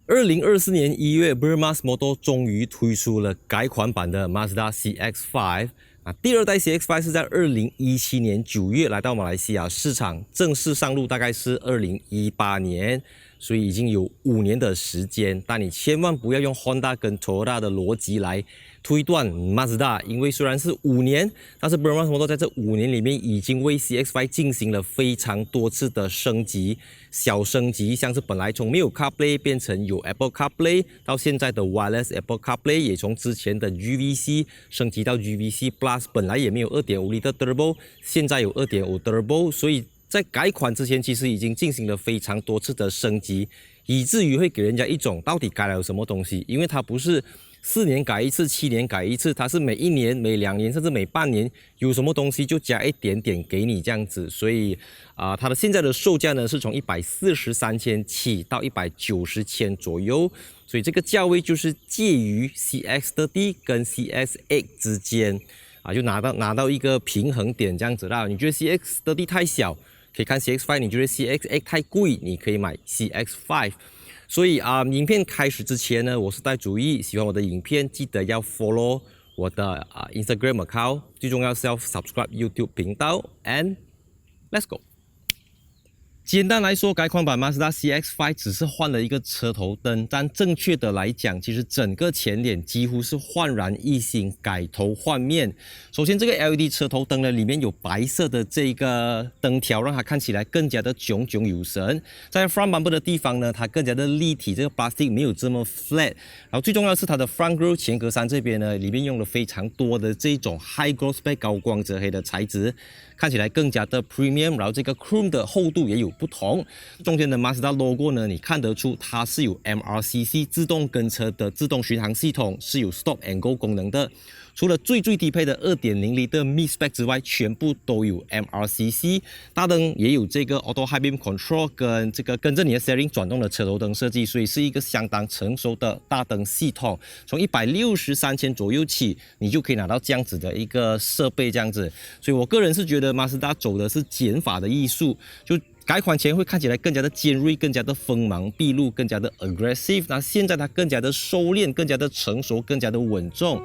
2024年1月 Burmaz Motor 终于推出了改款版的 Mazda CX-5。第二代 CX-5 是在2017年9月来到马来西亚市场，正式上路大概是2018年，所以已经有5年的时间。但你千万不要用 Honda 跟 Toyota 的逻辑来推断 Mazda， 因为虽然是5年，但是 Burmaz Motor 在这5年里面已经为 CX-5 进行了非常多次的升级，小升级，像是本来从没有 CarPlay 变成有 Apple CarPlay， 到现在的 Wireless Apple CarPlay， 也从之前的 GVC 升级到 GVC Plus， 本来也没有 2.5L Turbo， 现在有 2.5 Turbo， 所以在改款之前其实已经进行了非常多次的升级，以至于会给人家一种到底改了什么东西，因为它不是4年改一次，7年改一次，它是每1年、每2年甚至每半年有什么东西就加一点点给你这样子，所以它的现在的售价呢是从143千起到190千左右，所以这个价位就是介于 CX-30 跟 CX-8 之间就拿到一个平衡点这样子啦。你觉得 CX-30 太小，可以看 CX-5； 你觉得 CX-8 太贵，你可以买 CX-5。所以影片开始之前呢，我是带主意，喜欢我的影片记得要 follow 我的Instagram account， 最重要是要 subscribe YouTube 频道 and let's go。简单来说，改款版 Mazda CX-5 只是换了一个车头灯，但正确的来讲，其实整个前脸几乎是焕然一新，改头换面。首先，这个 LED 车头灯呢，里面有白色的这个灯条，让它看起来更加的炯炯有神。在 front bumper 的地方呢，它更加的立体，这个 plastic 没有这么 flat。然后最重要的是它的 front grille 前格栅这边呢，里面用了非常多的这种 high gloss spec 高光泽黑的材质，看起来更加的 premium。然后这个 chrome 的厚度也有不同，中间的 Mazda logo 呢，你看得出它是有 MRCC 自动跟车的自动巡航系统，是有 Stop and Go 功能的。除了最低配的 2.0L 的 mid spec 之外，全部都有 MRCC。大灯也有这个 Auto High Beam Control 跟这个跟着你的 steering 转动的车头灯设计，所以是一个相当成熟的大灯系统。从163千左右起，你就可以拿到这样子的一个设备，这样子。所以我个人是觉得 Mazda 走的是减法的艺术，就改款前会看起来更加的尖锐，更加的锋芒毕露，更加的 aggressive。那现在它更加的收敛，更加的成熟，更加的稳重。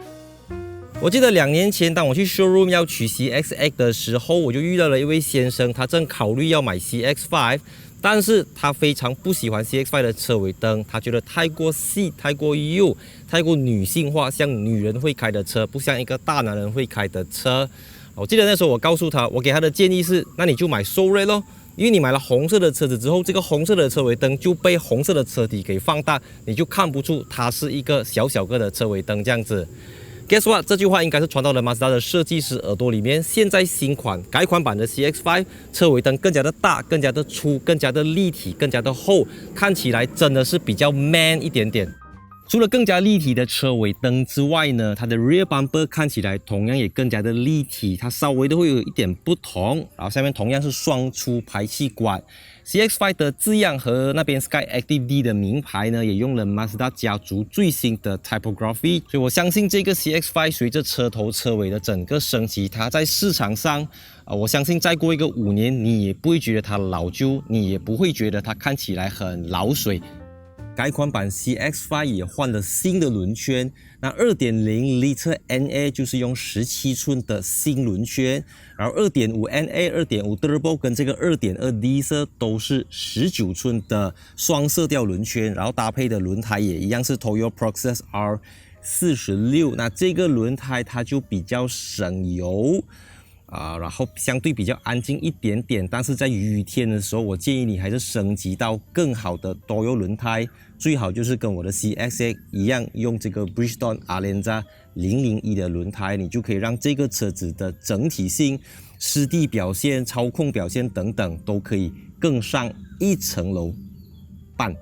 我记得2年前，当我去 showroom 要取 CX-8 的时候，我就遇到了一位先生，他正考虑要买 CX-5， 但是他非常不喜欢 CX-5 的车尾灯，他觉得太过细、太过幼、太过女性化，像女人会开的车，不像一个大男人会开的车。我记得那时候我告诉他，我给他的建议是，那你就买 So Red 咯。因为你买了红色的车子之后，这个红色的车尾灯就被红色的车体给放大，你就看不出它是一个小个的车尾灯这样子。Guess what？ 这句话应该是传到了 Mazda 的设计师耳朵里面。现在新款改款版的 CX-5 车尾灯更加的大、更加的粗、更加的立体、更加的厚，看起来真的是比较 man 一点点。除了更加立体的车尾灯之外呢，它的 rear bumper 看起来同样也更加的立体，它稍微都会有一点不同。然后下面同样是双出排气管。CX-5 的字样和那边 Sky Active D 的名牌呢，也用了 Mazda 家族最新的 typography， 所以我相信这个 CX-5 随着车头车尾的整个升级，它在市场上我相信再过一个5年，你也不会觉得它老旧，你也不会觉得它看起来很老水。改款版 CX-5 也换了新的轮圈，那 2.0L NA 就是用17寸的新轮圈，然后 2.5 NA、2.5 Turbo 跟这个 2.2D 色都是19寸的双色调轮圈，然后搭配的轮胎也一样是 Toyo Proxus R46， 那这个轮胎它就比较省油。然后相对比较安静一点点，但是在雨天的时候，我建议你还是升级到更好的多油轮胎，最好就是跟我的 CX-8 一样，用这个 Bridgestone Alenza 001的轮胎，你就可以让这个车子的整体性、湿地表现、操控表现等等都可以更上一层楼半。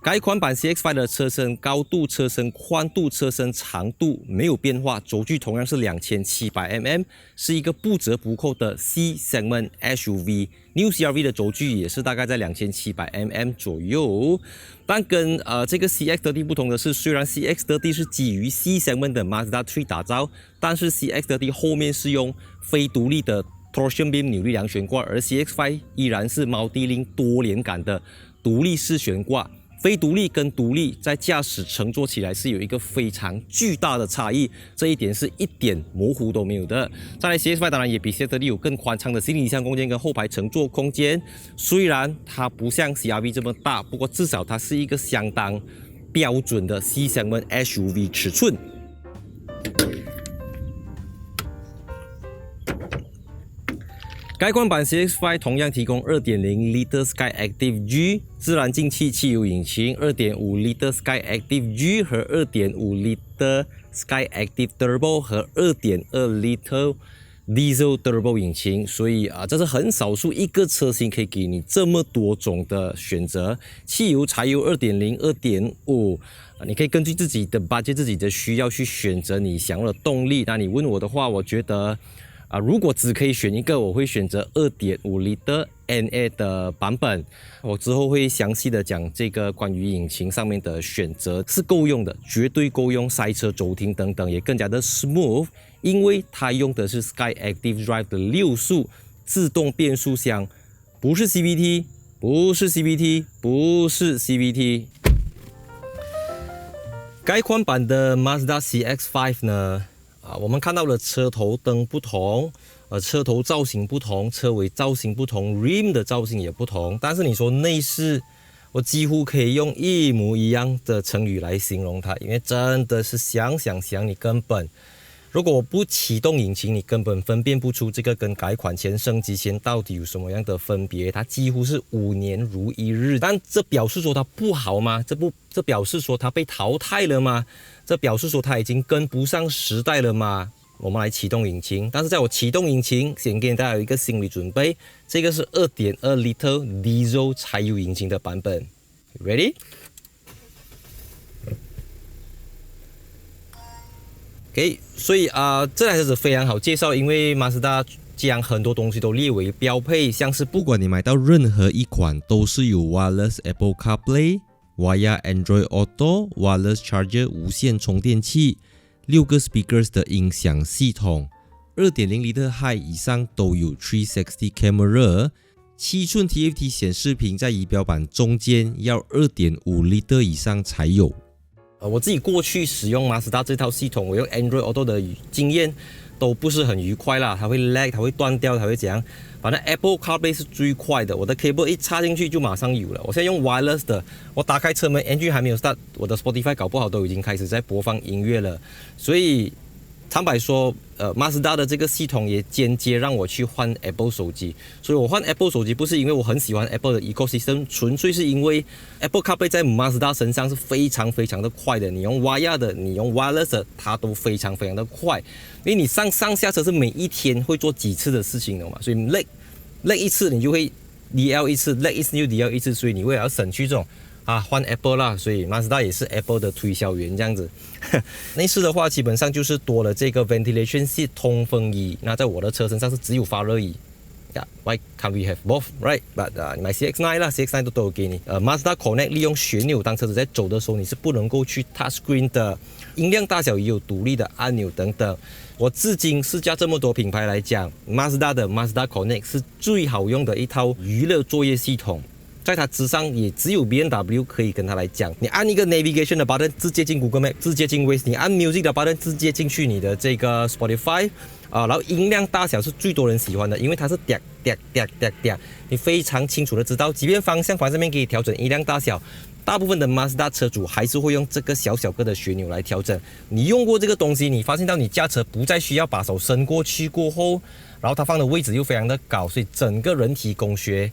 改款版 CX-5 的车身高度、车身宽度、车身长度没有变化，轴距同样是2700mm， 是一个不折不扣的 C segment SUV。New CR-V 的轴距也是大概在2700mm 左右，但跟这个 CX-30 不同的是，虽然 CX-30 是基于 C segment 的 Mazda 3打造，但是 CX-30 后面是用非独立的 Torsion Beam 扭力梁悬挂，而 CX-5 依然是 Multi-Link 多连杆的独立式悬挂。非独立跟独立在驾驶乘坐起来是有一个非常巨大的差异，这一点是一点模糊都没有的。再来 CX-5 当然也比 CX-30 有更宽敞的行李箱空间跟后排乘坐空间，虽然它不像 CR-V 这么大，不过至少它是一个相当标准的 C-segment SUV 尺寸。改款版 CX-5 同样提供 2.0L Skyactiv-G 自然进气汽油引擎、2.5L Skyactiv-G 和 2.5L Skyactiv Turbo 和 2.2L Diesel Turbo 引擎，所以这是很少数一个车型可以给你这么多种的选择，汽油、柴油、2.0、2.5，你可以根据自己的 budget、自己的需要去选择你想要的动力。那你问我的话，我觉得如果只可以选一个，我会选择 2.5L NA 的版本。我之后会详细的讲这个关于引擎上面的选择是够用的，绝对够用，塞车、走停等等也更加的 smooth， 因为它用的是 Skyactiv Drive 的6速自动变速箱，不是 CVT， 不是 CVT， 不是 CVT。改款版的 Mazda CX-5 呢？我们看到了车头灯不同，车头造型不同，车尾造型不同 ，rim 的造型也不同。但是你说内饰，我几乎可以用一模一样的成语来形容它，因为真的是想，你根本，如果我不启动引擎，你根本分辨不出这个跟改款前、升级前到底有什么样的分别。它几乎是5年如一日，但这表示说它不好吗？这表示说它被淘汰了吗？这表示说它已经跟不上时代了吗？我们来启动引擎，但是在我启动引擎，先给大家有一个心理准备，这个是 2.2L Diesel 柴油引擎的版本 ，Ready？ OK， 所以这台车子非常好介绍，因为马自达将很多东西都列为标配，像是不管你买到任何一款，都是有 Wireless Apple CarPlay、Via Android Auto、Wireless Charger 无线充电器、6个 Speakers 的音响系统、2.0L High 以上都有360 Camera、7寸 TFT 显示屏在仪表板中间，要 2.5L 以上才有。我自己过去使用马自达这套系统，我用 Android Auto 的经验都不是很愉快啦，它会 lag， 它会断掉，它会怎样？反正 Apple CarPlay 是最快的，我的 cable 一插进去就马上有了。我现在用 wireless 的，我打开车门 ，engine 还没有 start， 我的 Spotify 搞不好都已经开始在播放音乐了。所以坦白说，马自达的这个系统也间接让我去换 Apple 手机。所以我换 Apple 手机不是因为我很喜欢 Apple 的 ecosystem， 纯粹是因为 Apple CarPlay 在马自达身上是非常的快的。你用 Via 的，你用 wireless 的，它都非常的快。因为你上下车是每一天会做几次的事情的嘛，所以lag一次你就会 DL 一次 ，lag 一次就 DL 一次，所以你为了要省去这种换 Apple 啦，所以马自达也是 Apple 的推销员这样子。内饰的话，基本上就是多了这个 ventilation seat 通风椅，那在我的车身上是只有发热椅。Why can't we have both, right? But 你买 CX-9 啦 ，CX-9 都有给你。Mazda Connect 利用旋钮，当车子在走的时候，你是不能够去 touch screen 的。音量大小也有独立的按钮等等。我至今试驾这么多品牌来讲，Mazda 的 Mazda Connect 是最好用的一套娱乐作业系统。在它之上也只有 BMW 可以跟它来讲，你按一个 Navigation 的 button 直接进 Google Map， 直接进 Waze， 你按 Music 的 button 直接进去你的这个 Spotify， 然后音量大小是最多人喜欢的，因为它是嗲，你非常清楚的知道，即便方向盘上面可以调整音量大小，大部分的 Mazda 车主还是会用这个小个的旋钮来调整。你用过这个东西，你发现到你驾车不再需要把手伸过去过后，然后它放的位置又非常的高，所以整个人体工学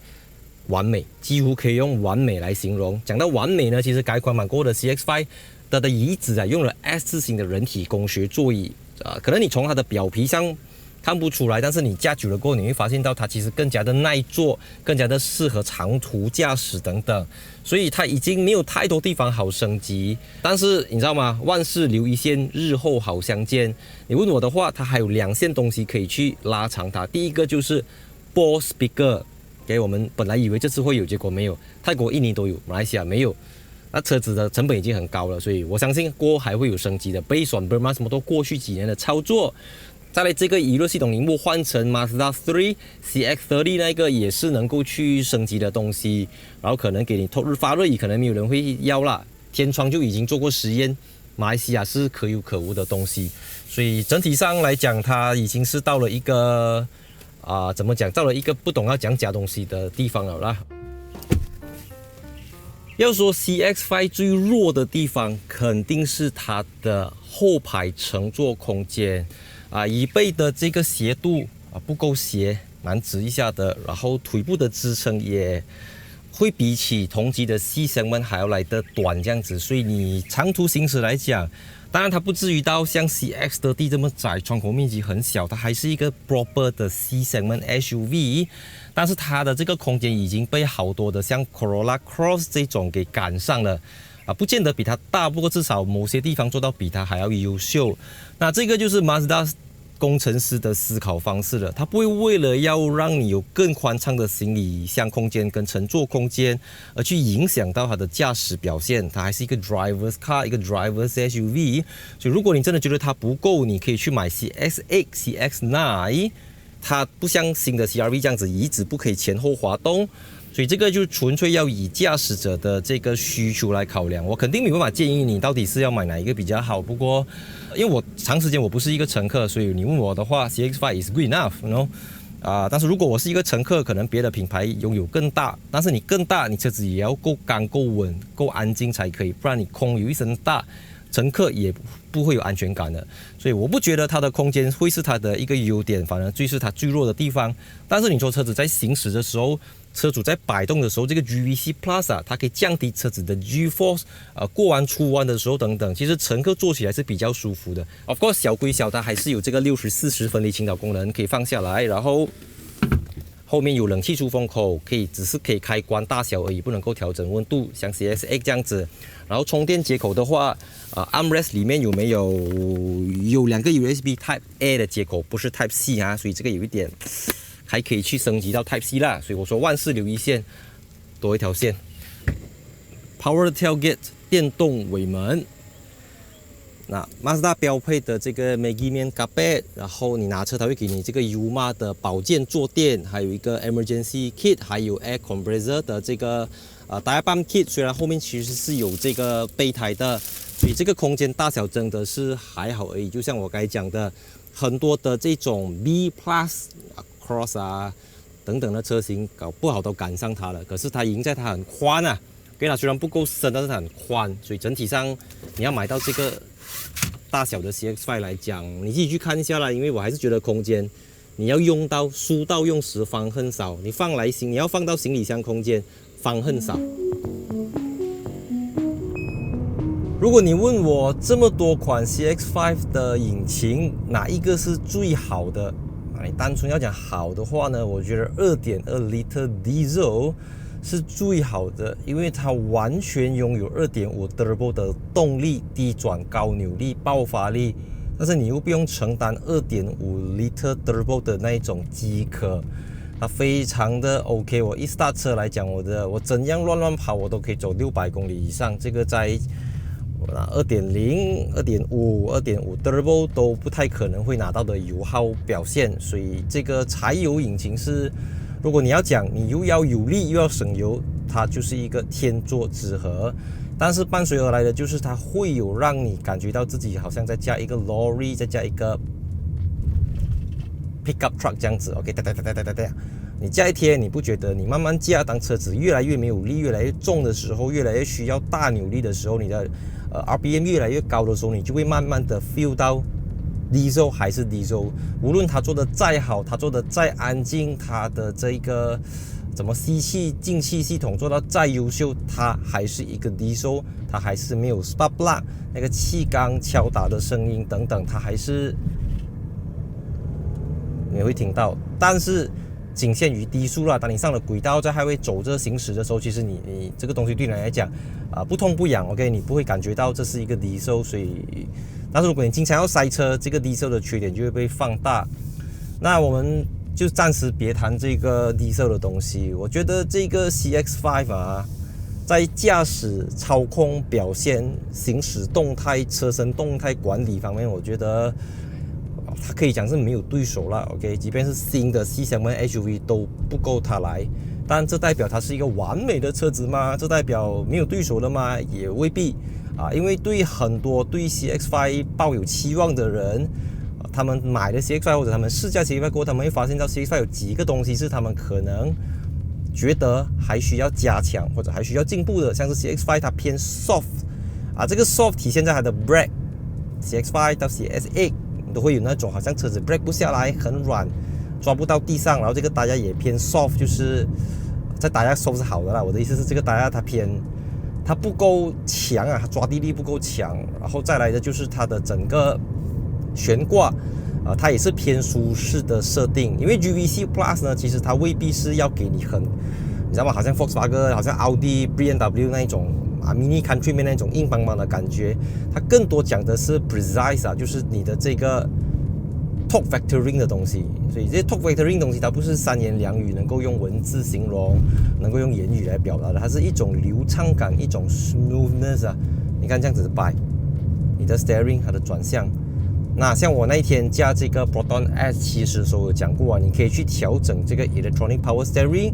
完美，几乎可以用完美来形容。讲到完美呢，其实改款版过后的 CX-5 它的椅子用了 S 字形的人体工学座椅，可能你从它的表皮上看不出来，但是你驾久了过后，你会发现到它其实更加的耐坐，更加的适合长途驾驶等等，所以它已经没有太多地方好升级。但是你知道吗？万事留一线，日后好相见。你问我的话，它还有2件东西可以去拉长它。第一个就是 Bose Speaker。我们本来以为这次会有，结果没有。泰国、印尼都有，马来西亚没有。那车子的成本已经很高了，所以我相信过后还会有升级的。Based on Burma 什么都过去几年的操作。再来这个娱乐系统荧幕换成 Mazda 3 CX-30 那个也是能够去升级的东西，然后可能给你透日发热椅，可能没有人会要啦。天窗就已经做过实验，马来西亚是可有可无的东西，所以整体上来讲，它已经是到了一个怎么讲，到了一个不懂要讲假东西的地方了啦。要说 CX-5 最弱的地方，肯定是它的后排乘坐空间。椅背的这个斜度不够斜，蛮直一下的，然后腿部的支撑也会比起同级的 C segment 还要来得短这样子，所以你长途行驶来讲，当然它不至于到像 CX-30 这么窄，窗口面积很小，它还是一个 proper 的 C segment SUV， 但是它的这个空间已经被好多的像 Corolla Cross 这种给赶上了。不见得比它大，不过至少某些地方做到比它还要优秀。那这个就是 Mazda 工程师的思考方式了，他不会为了要让你有更宽敞的行李箱空间跟乘坐空间，而去影响到它的驾驶表现。它还是一个 driver's car， 一个 driver's SUV。所以如果你真的觉得它不够，你可以去买 CX-8、CX-9，它不像新的 CR-V 这样子椅子不可以前后滑动。所以这个就纯粹要以驾驶者的这个需求来考量，我肯定没办法建议你到底是要买哪一个比较好。不过，因为我长时间我不是一个乘客，所以你问我的话 ，CX-5 is good enough，you know。但是如果我是一个乘客，可能别的品牌拥有更大，但是你更大，你车子也要够刚、够稳、够安静才可以，不然你空有一身大，乘客也不会有安全感的。所以我不觉得它的空间会是它的一个优点，反而最是它最弱的地方。但是你说车子在行驶的时候，车主在摆动的时候，这个 GVC Plus 它可以降低车子的 G-force， 过弯出弯的时候等等，其实乘客坐起来是比较舒服的。Of course， 小归小，它还是有这个60/40分离倾倒功能，可以放下来，然后后面有冷气出风口，只是可以开关大小而已，不能够调整温度，像 CX-8 这样子。然后充电接口的话，armrest 里面有没有2个 USB Type A 的接口，不是 Type C 啊，所以这个有一点。还可以去升级到 Type C 啦，所以我说万事留一线，多一条线。Power Tailgate 电动尾门，那 Mazda 标配的这个 Maggie Man Carpet， 然后你拿车它会给你这个 Yuma 的保健坐垫，还有一个 Emergency Kit， 还有 Air Compressor 的这个Tire Pump Kit， 虽然后面其实是有这个备胎的，所以这个空间大小真的是还好而已。就像我刚才讲的，很多的这种 B Plus。Cross 等等的车型搞不好都赶上它了，可是它赢在它很宽啊，给它虽然不够深，但是它很宽，所以整体上你要买到这个大小的 CX-5 来讲，你自己去看一下啦，因为我还是觉得空间你要用到书到用时方恨少，你要放到行李箱空间方恨少。如果你问我这么多款 CX-5 的引擎哪一个是最好的？你单纯要讲好的话呢，我觉得 2.2 liter diesel 是最好的，因为它完全拥有 2.5 turbo 的动力，低转高扭力爆发力，但是你又不用承担 2.5 liter turbo 的那一种饥渴，它非常的 OK。我一 start 车来讲，我怎样乱跑我都可以走600公里以上，这个在2.0、2.5 turbo 都不太可能会拿到的油耗表现，所以这个柴油引擎是，如果你要讲你又要有力又要省油，它就是一个天作之合。但是伴随而来的就是它会有让你感觉到自己好像再加一个 lorry， 再加一个 pickup truck 这样子 ，OK， 你加一天你不觉得你慢慢加，当车子越来越没有力、越来越重的时候，越来越需要大扭力的时候，你的RPM 越来越高的时候，你就会慢慢的 feel 到 diesel 还是 diesel， 无论它做的再好，它做的再安静，它的这个怎么吸气进气系统做到再优秀，它还是一个 diesel， 它还是没有 spark plug 那个气缸敲打的声音等等，它还是你会听到，但是仅限于低速啦。当你上了轨道，在highway走着行驶的时候，其实你这个东西对你来讲不痛不痒 ，OK， 你不会感觉到这是一个diesel，所以，但是如果你经常要塞车，这个diesel的缺点就会被放大。那我们就暂时别谈这个diesel的东西。我觉得这个 CX-5 在驾驶、操控、表现、行驶动态、车身动态管理方面，我觉得它可以讲是没有对手了 ，OK， 即便是新的 C7 SUV 都不够它来。但这代表它是一个完美的车子吗？这代表没有对手了吗？也未必啊，因为对很多对 CX-5 抱有期望的人，他们买了 CX-5 或者他们试驾 CX-5 过后，他们会发现到 CX-5 有几个东西是他们可能觉得还需要加强或者还需要进步的，像是 CX-5 它偏 soft 啊，这个 soft 体现在它的 brake，CX-5 到 CX-8 都会有那种好像车子 brake 不下来，很软，抓不到地上，然后这个大家也偏 soft， 就是在大家 soft 是好的啦。我的意思是这个大家它不够强啊，它抓地力不够强。然后再来的就是它的整个悬挂它也是偏舒适的设定。因为 GVC Plus 呢，其实它未必是要给你你知道吗？好像 Volkswagen、好像 Audi、BMW 那一种Mini Countryman 那种硬邦邦的感觉，它更多讲的是 precise 啊，就是你的这个Torque Vectoring 的东西。所以这些 Torque Vectoring 东西它不是三言两语能够用文字形容，能够用言语来表达的，它是一种流畅感，一种 smoothness 啊。你看这样子摆，你的 steering 它的转向，那像我那一天驾这个 Proton S70的时候有讲过你可以去调整这个 Electronic Power Steering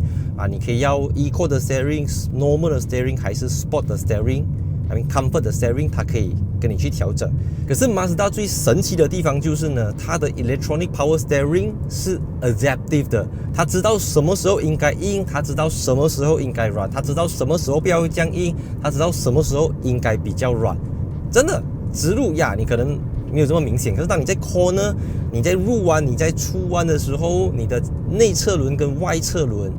你可以要 Eco 的 Steering、Normal 的 Steering 还是 Sport 的 Steering。I mean Comfort 的 Steering 它可以跟你去调整。可是 Mazda 最神奇的地方就是呢，它的 Electronic Power Steering 是 Adaptive 的，它知道什么时候应该硬，它知道什么时候应该软，它知道什么时候不要这样硬，它知道什么时候应该比较软。真的，直路呀，你可能没有这么明显，可是当你在 corner、你在入弯、你在出弯的时候，你的内侧轮跟外侧轮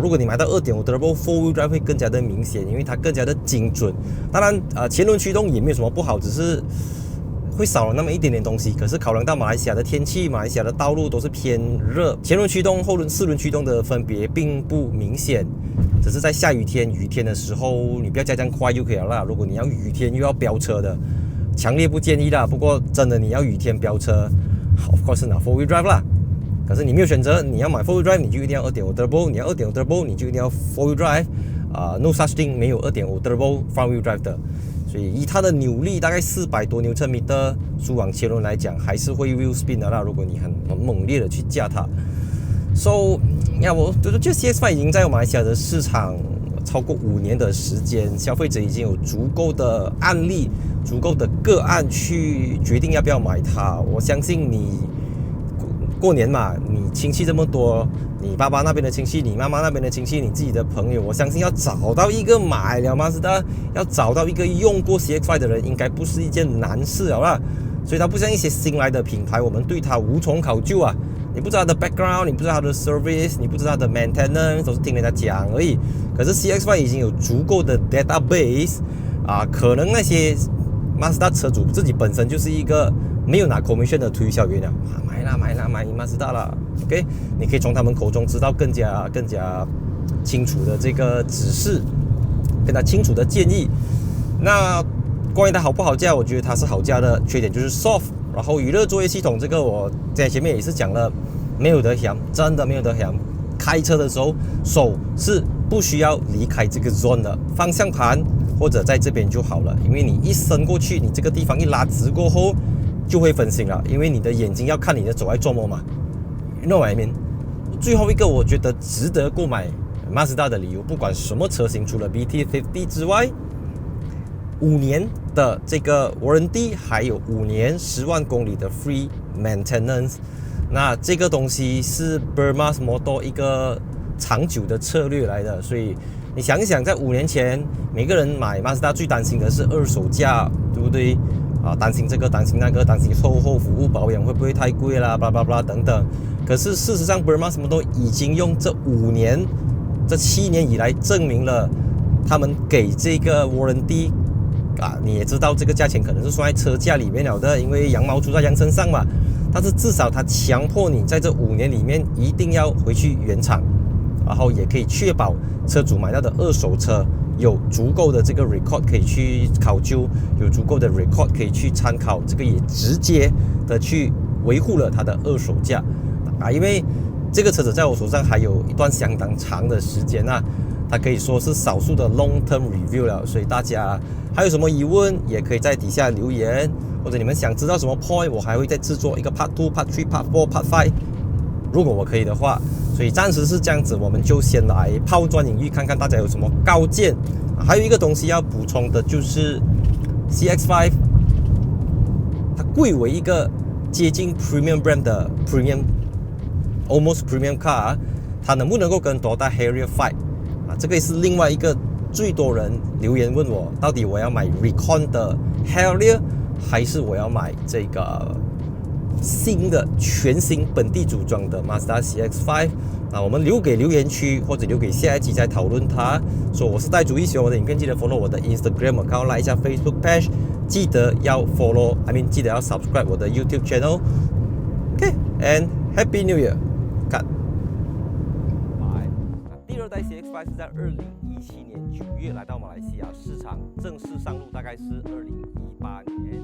如果你买到 2.5 Turbo Four Wheel Drive 会更加的明显，因为它更加的精准。当然前轮驱动也没有什么不好，只是会少了那么一点点东西。可是考量到马来西亚的天气，马来西亚的道路都是偏热，前轮驱动、四轮驱动的分别并不明显，只是在下雨天、雨天的时候，你不要加这样快就可以了啦。如果你要雨天又要飙车的，强烈不建议啦。不过真的你要雨天飙车 ，of course 是拿 Four Wheel Drive 啦。可是你没有选择，你要买 4 Wheel Drive 你就一定要 2.5 Turbo， 你要 2.5 Turbo 你就一定要 4 Wheel Drive No such thing 没有 2.5 Turbo Front Wheel Drive 的。所以以它的扭力大概400多牛米输往前轮来讲，还是会 wheel spin 的啦。如果你很猛烈的去驾它 ，so 我觉得CX-5已经在马来西亚的市场超过5年的时间，消费者已经有足够的案例、足够的个案去决定要不要买它。我相信你过年嘛，你亲戚这么多，你爸爸那边的亲戚，你妈妈那边的亲戚，你自己的朋友，我相信要找到一个买了Mazda，要找到一个用过 CX-5 的人，应该不是一件难事了啦。所以它不像一些新来的品牌，我们对它无从考究你不知道它的 background， 你不知道它的 service， 你不知道它的 maintenance， 都是听人家讲而已。可是 CX-5 已经有足够的 database可能那些 Mazda 车主自己本身就是一个没有拿 commission 的推销员了买 Mazda 啦 ，OK， 你可以从他们口中知道更加清楚的这个指示，更加清楚的建议。那关于它好不好驾，我觉得它是好驾的，缺点就是 soft。然后娱乐作业系统这个我在前面也是讲了，没有得想，真的没有得想。开车的时候手是不需要离开这个 zone 的，方向盘或者在这边就好了，因为你一伸过去，你这个地方一拉直过后就会分心了，因为你的眼睛要看你的走在做么嘛。You know what I mean？ 最后一个我觉得值得购买 Mazda 的理由，不管什么车型，除了 BT50 之外，5年的这个 warranty， 还有5年10万公里的 free maintenance。那这个东西是 Burmaz Motor 一个长久的策略来的，所以你想一想，在5年前，每个人买 Mazda 最担心的是二手价，对不对？担心这个，担心那个，担心售后服务保养会不会太贵啦，巴拉巴拉等等。可是事实上 Burmaz Motor 已经用这5年、这7年以来证明了，他们给这个 warranty。你也知道这个价钱可能是算在车价里面了的，因为羊毛出在羊身上嘛。但是至少它强迫你在这5年里面一定要回去原厂，然后也可以确保车主买到的二手车有足够的这个 record 可以去考究，有足够的 record 可以去参考，这个也直接的去维护了它的二手价因为这个车子在我手上还有一段相当长的时间它可以说是少数的 long term review 了，所以大家还有什么疑问也可以在底下留言，或者你们想知道什么 point， 我还会再制作一个 Part 2、Part 3、Part 4、Part 5，如果我可以的话。所以暂时是这样子，我们就先来抛砖引玉，看看大家有什么高见。还有一个东西要补充的就是 CX5， 它贵为一个接近 Premium Brand 的 Almost Premium Car， 它能不能够跟 Toyota Harrier fight？ 这个也是另外一个最多人留言问我，到底我要买 Recon 的 Harrier， 还是我要买这个新的全新本地组装的 Mazda CX5， 我们留给留言区或者留给下一集再讨论它。说我是戴主，喜欢我的影片记得 follow 我的 Instagram account， like 一下 Facebook page， 记得要 记得要 subscribe 我的 YouTube channel。OK，and Happy New Year！ 看，第二代 CX5 是在2017年9月来到马来西亚市场正式上路，大概是2018年。